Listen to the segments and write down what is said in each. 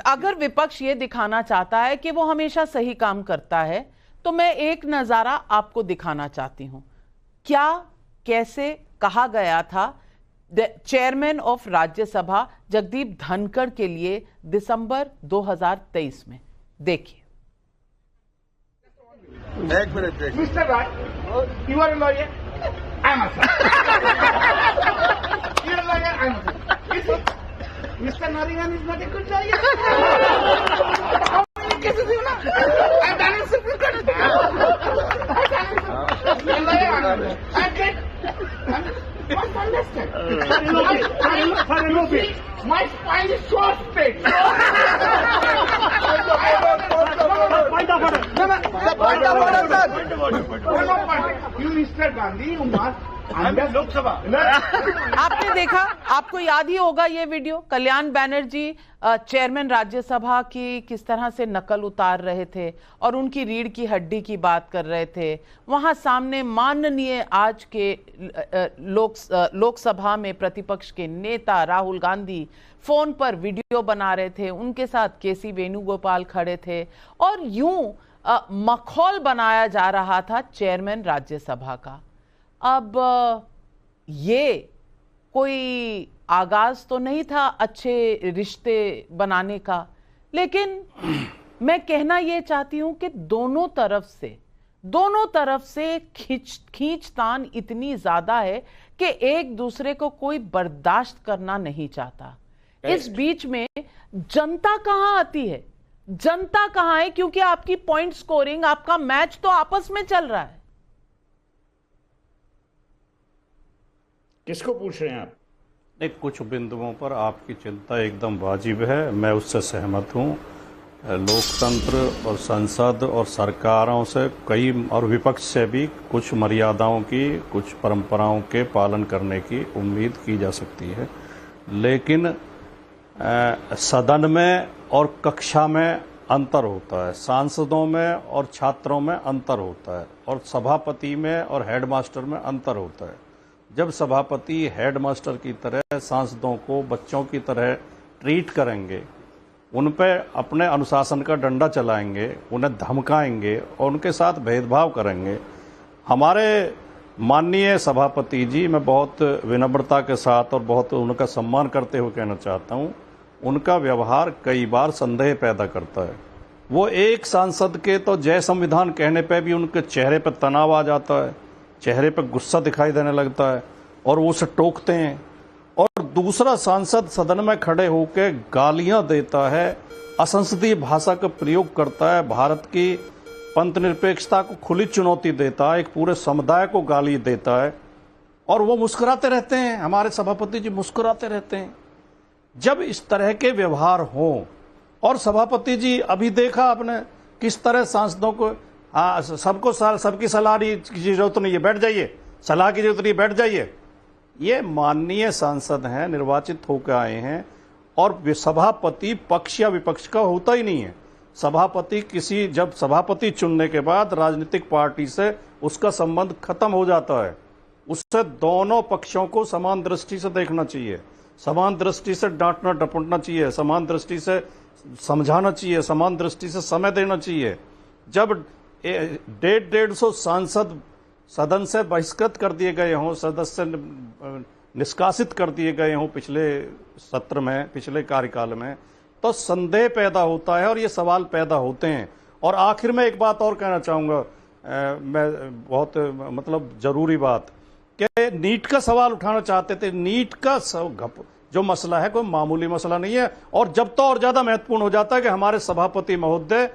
अगर विपक्ष ये दिखाना चाहता है कि वो हमेशा सही काम करता है, तो मैं एक नजारा आपको दिखाना चाहती हूं। क्या कैसे कहा गया था चेयरमैन ऑफ राज्यसभा जगदीप धनखड़ के लिए दिसंबर 2023 में। देखिए। एक minute mister Rai, you are lawyer, I am you are lawyer, I am mister Naringan is not a good lawyer. कैसे सी ना I am done simple cut I get must understand. My spine is so straight. You, Mr. Gandhi, you must under Lok Sabha. आपने देखा, आपको याद ही होगा ये video, कल्याण Banerjee chairman Rajya Sabha की किस तरह से नकल उतार रहे थे और उनकी रीढ़ की हड्डी की बात कर रहे थे। वहां सामने माननीय आज के लोकसभा में प्रतिपक्ष के नेता राहुल गांधी फोन पर वीडियो बना रहे थे, उनके साथ केसी वेणुगोपाल खड़े थे और यूं मखौल बनाया जा रहा था चेयरमैन राज्यसभा का। अब ये कोई आगाज तो नहीं था अच्छे रिश्ते बनाने का, लेकिन मैं कहना ये चाहती हूं कि दोनों तरफ से खींचतान इतनी ज्यादा है कि एक दूसरे को कोई बर्दाश्त करना नहीं चाहता। इस बीच में जनता कहां आती है? जनता कहां है? क्योंकि आपकी पॉइंट स्कोरिंग, आपका मैच तो आपस में चल रहा है। किसको पूछ रहे हैं आप? नहीं, कुछ बिंदुओं पर आपकी चिंता एकदम वाजिब है, मैं उससे सहमत हूँ। लोकतंत्र और संसद और सरकारों से कई और विपक्ष से भी कुछ मर्यादाओं की, कुछ परंपराओं के पालन करने की उम्मीद की जा सकती है, लेकिन सदन में और कक्षा में अंतर होता है, सांसदों में और छात्रों में अंतर होता है, और सभापति में और हेडमास्टर में अंतर होता है। जब सभापति हेडमास्टर की तरह सांसदों को बच्चों की तरह ट्रीट करेंगे, उन पर अपने अनुशासन का डंडा चलाएंगे, उन्हें धमकाएंगे और उनके साथ भेदभाव करेंगे। हमारे माननीय सभापति जी, मैं बहुत विनम्रता के साथ और बहुत उनका सम्मान करते हुए कहना चाहता हूँ, उनका व्यवहार कई बार संदेह पैदा करता है। वो एक सांसद के तो जय संविधान कहने पे भी उनके चेहरे पर तनाव आ जाता है, चेहरे पर गुस्सा दिखाई देने लगता है और वो उसे टोकते हैं, और दूसरा सांसद सदन में खड़े होकर गालियां देता है, असंसदीय भाषा का प्रयोग करता है, भारत की पंथ निरपेक्षता को खुली चुनौती देता है, एक पूरे समुदाय को गाली देता है, और वो मुस्कुराते रहते हैं। हमारे सभापति जी मुस्कुराते रहते हैं। जब इस तरह के व्यवहार हों, और सभापति जी अभी देखा आपने किस तरह सांसदों को सबकी सलाह की जरूरत नहीं है, बैठ जाइए, सलाह की जरूरत नहीं, बैठ जाइए। ये माननीय सांसद हैं, निर्वाचित होकर आए हैं, और सभापति पक्ष या विपक्ष का होता ही नहीं है। सभापति जब सभापति चुनने के बाद राजनीतिक पार्टी से उसका संबंध खत्म हो जाता है। उससे दोनों पक्षों को समान दृष्टि से देखना चाहिए, समान दृष्टि से डांटना डपटना चाहिए, समान दृष्टि से समझाना चाहिए, समान दृष्टि से समय देना चाहिए। जब 150 सांसद सदन से बहिष्कृत कर दिए गए हों, सदस्य निष्कासित कर दिए गए हों पिछले सत्र में, पिछले कार्यकाल में, तो संदेह पैदा होता है और ये सवाल पैदा होते हैं। और आखिर में एक बात और कहना चाहूँगा, मैं बहुत मतलब जरूरी बात, कि नीट का सवाल उठाना चाहते थे। नीट का जो मसला है कोई मामूली मसला नहीं है, और जब तो और ज्यादा महत्वपूर्ण हो जाता है कि हमारे सभापति महोदय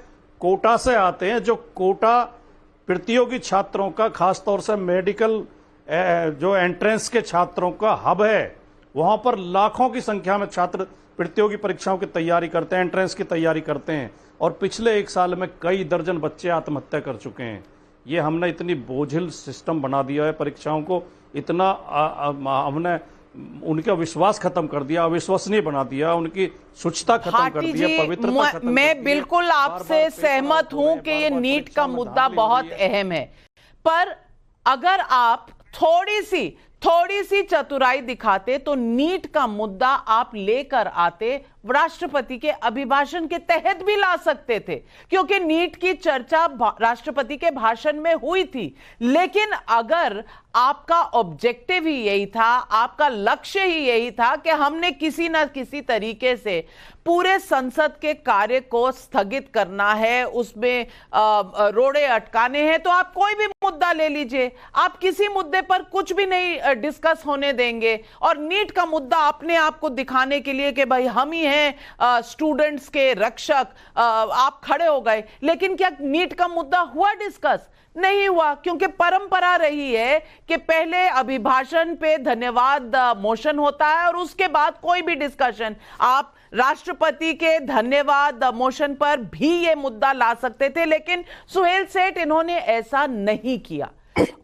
कोटा से आते हैं, जो कोटा प्रतियोगी छात्रों का, खासतौर से मेडिकल जो एंट्रेंस के छात्रों का हब है। वहां पर लाखों की संख्या में छात्र प्रतियोगी परीक्षाओं की तैयारी करते हैं, एंट्रेंस की तैयारी करते हैं, और पिछले एक साल में कई दर्जन बच्चे आत्महत्या कर चुके हैं। ये हमने इतनी बोझिल सिस्टम बना दिया है परीक्षाओं को, इतना हमने उनका विश्वास खत्म कर दिया, अविश्वसनीय बना दिया, उनकी शुचिता खत्म कर दी है, पवित्रता खत्म कर दी। मैं बिल्कुल आपसे सहमत हूं कि ये नीट का मुद्दा बहुत अहम है, पर अगर आप थोड़ी सी चतुराई दिखाते तो नीट का मुद्दा आप लेकर आते राष्ट्रपति के अभिभाषण के तहत भी ला सकते थे, क्योंकि नीट की चर्चा राष्ट्रपति के भाषण में हुई थी। लेकिन अगर आपका ऑब्जेक्टिव ही यही था, आपका लक्ष्य ही यही था कि हमने किसी न किसी तरीके से पूरे संसद के कार्य को स्थगित करना है, उसमें रोड़े अटकाने हैं, तो आप कोई भी मुद्दा ले लीजिए, आप किसी मुद्दे पर कुछ भी नहीं डिस्कस होने देंगे। और नीट का मुद्दा अपने आप को दिखाने के लिए कि भाई हम ही हैं स्टूडेंट्स के रक्षक, आप खड़े हो गए। लेकिन क्या नीट का मुद्दा हुआ डिस्कस? नहीं हुआ, क्योंकि परंपरा रही है कि पहले अभिभाषण पे धन्यवाद मोशन होता है और उसके बाद कोई भी डिस्कशन। आप राष्ट्रपति के धन्यवाद मोशन पर भी ये मुद्दा ला सकते थे, लेकिन सुहेल सेठ इन्होंने ऐसा नहीं किया।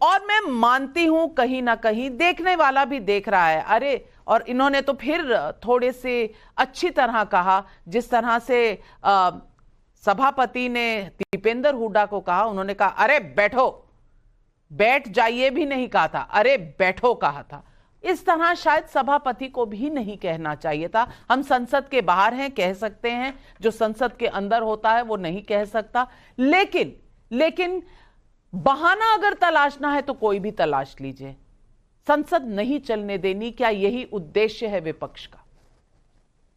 और मैं मानती हूं कहीं ना कहीं देखने वाला भी देख रहा है, अरे, और इन्होंने तो फिर थोड़े से अच्छी तरह कहा, जिस तरह से सभापति ने दीपेंद्र हुड्डा को कहा, उन्होंने कहा अरे बैठो, बैठ जाइए भी नहीं कहा था, अरे बैठो कहा था। इस तरह शायद सभापति को भी नहीं कहना चाहिए था। हम संसद के बाहर हैं, कह सकते हैं, जो संसद के अंदर होता है वो नहीं कह सकता। लेकिन बहाना अगर तलाशना है तो कोई भी तलाश लीजिए। संसद नहीं चलने देनी, क्या यही उद्देश्य है विपक्ष का?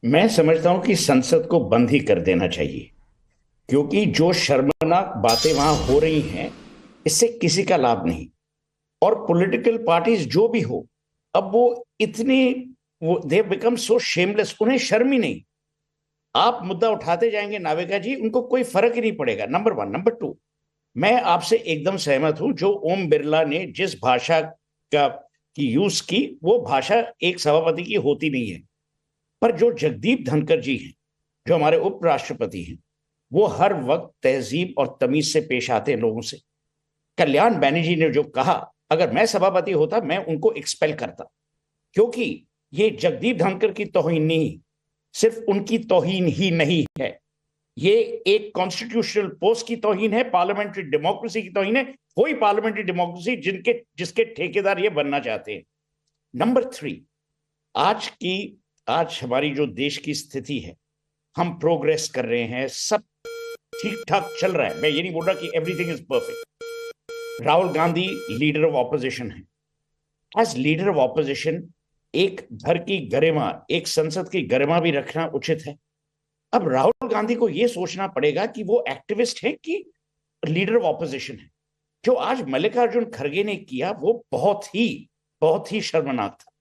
मैं समझता हूं कि संसद को बंद ही कर देना चाहिए, क्योंकि जो शर्मनाक बातें वहां हो रही हैं इससे किसी का लाभ नहीं। और पॉलिटिकल पार्टीज जो भी हो, अब वो दे बिकम सो शेमलेस, उन्हें शर्म ही नहीं। आप मुद्दा उठाते जाएंगे नाविका जी, उनको कोई फर्क ही नहीं पड़ेगा। नंबर 1। नंबर 2, मैं आपसे एकदम सहमत हूं, जो ओम बिरला ने जिस भाषा की यूज की, वो भाषा एक सभापति की होती नहीं है। पर जो जगदीप धनखड़ जी हैं, जो हमारे उपराष्ट्रपति हैं, वो हर वक्त तहजीब और तमीज से पेश आते हैं लोगों से। कल्याण बैनर्जी ने जो कहा, अगर मैं सभापति होता मैं उनको एक्सपेल करता, क्योंकि ये जगदीप धनखड़ की तौहीन नहीं, सिर्फ उनकी तौहीन ही नहीं है, ये एक कॉन्स्टिट्यूशनल पोस्ट की तौहीन है, पार्लियामेंट्री डेमोक्रेसी की तौहीन है, वही पार्लियामेंट्री डेमोक्रेसी जिसके ठेकेदार ये बनना चाहते हैं। नंबर 3, आज हमारी जो देश की स्थिति है, हम प्रोग्रेस कर रहे हैं, सब ठीक ठाक चल रहा है। मैं ये नहीं बोल रहा कि everything is perfect. Rahul Gandhi leader of opposition है। एज लीडर ऑफ ऑपोजिशन एक घर की गरिमा, एक संसद की गरिमा भी रखना उचित है। अब राहुल गांधी को यह सोचना पड़ेगा कि वो एक्टिविस्ट है कि लीडर ऑफ ऑपोजिशन है। जो आज मल्लिकार्जुन खड़गे ने किया वो बहुत ही शर्मनाक था।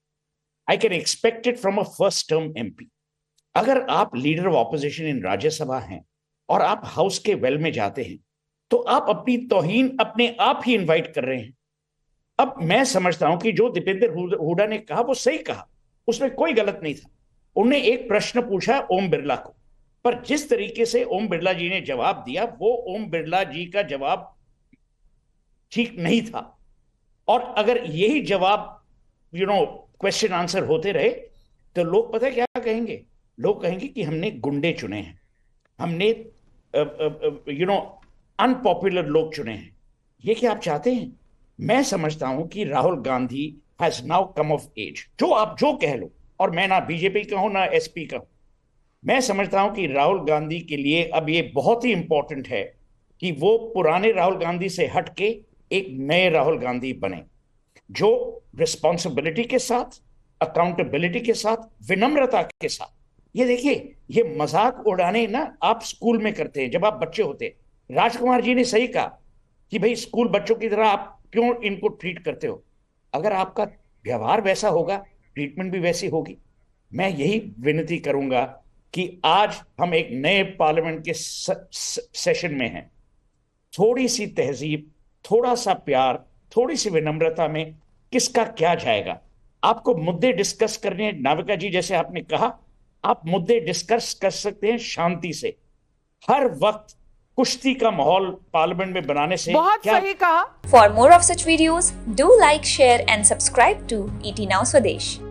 I can expect it from a first term MP. अगर आप लीडर ऑफ ऑपोजिशन इन राज्यसभा हैं और आप हाउस के वेल में जाते हैं, तो आप अपनी तौहीन अपने आप ही इनवाइट कर रहे हैं। अब मैं समझता हूं कि जो दीपेंद्र हुड्डा ने कहा वो सही कहा, उसमें कोई गलत नहीं था। उन्होंने एक प्रश्न पूछा ओम बिरला को, पर जिस तरीके से ओम बिरला जी ने जवाब दिया, वो ओम बिरला जी का जवाब ठीक नहीं था। और अगर यही जवाब क्वेश्चन आंसर होते रहे तो लोग पता है क्या कहेंगे? लोग कहेंगे कि हमने गुंडे चुने हैं, हमने अनपॉपुलर लोग चुने हैं। ये क्या आप चाहते हैं? मैं समझता हूं कि Rahul Gandhi has now come of age. जो आप जो कह लो, और मैं ना बीजेपी का हूं ना एसपी का हूं, मैं समझता हूं कि राहुल गांधी के लिए अब ये बहुत ही इंपॉर्टेंट है कि वो पुराने राहुल गांधी से हट के एक नए राहुल गांधी बने, जो रिस्पॉन्सिबिलिटी के साथ, अकाउंटेबिलिटी के साथ, विनम्रता के साथ। ये देखिए, ये मजाक उड़ाने ना आप स्कूल में करते हैं जब आप बच्चे होते हैं। राजकुमार जी ने सही कहा कि भाई स्कूल बच्चों की तरह आप क्यों इनको ट्रीट करते हो? अगर आपका व्यवहार वैसा होगा, ट्रीटमेंट भी वैसी होगी। मैं यही विनती करूंगा कि आज हम एक नए पार्लियामेंट के सेशन में हैं। थोड़ी सी तहजीब, थोड़ा सा प्यार, थोड़ी सी विनम्रता में किसका क्या जाएगा? आपको मुद्दे डिस्कस करने हैं, नाविका जी जैसे आपने कहा, आप मुद्दे डिस्कस कर सकते हैं शांति से। हर वक्त कुश्ती का माहौल पार्लियामेंट में बनाने से बहुत सही कहा। For more of such videos do like, share and subscribe to ET Now Swadesh।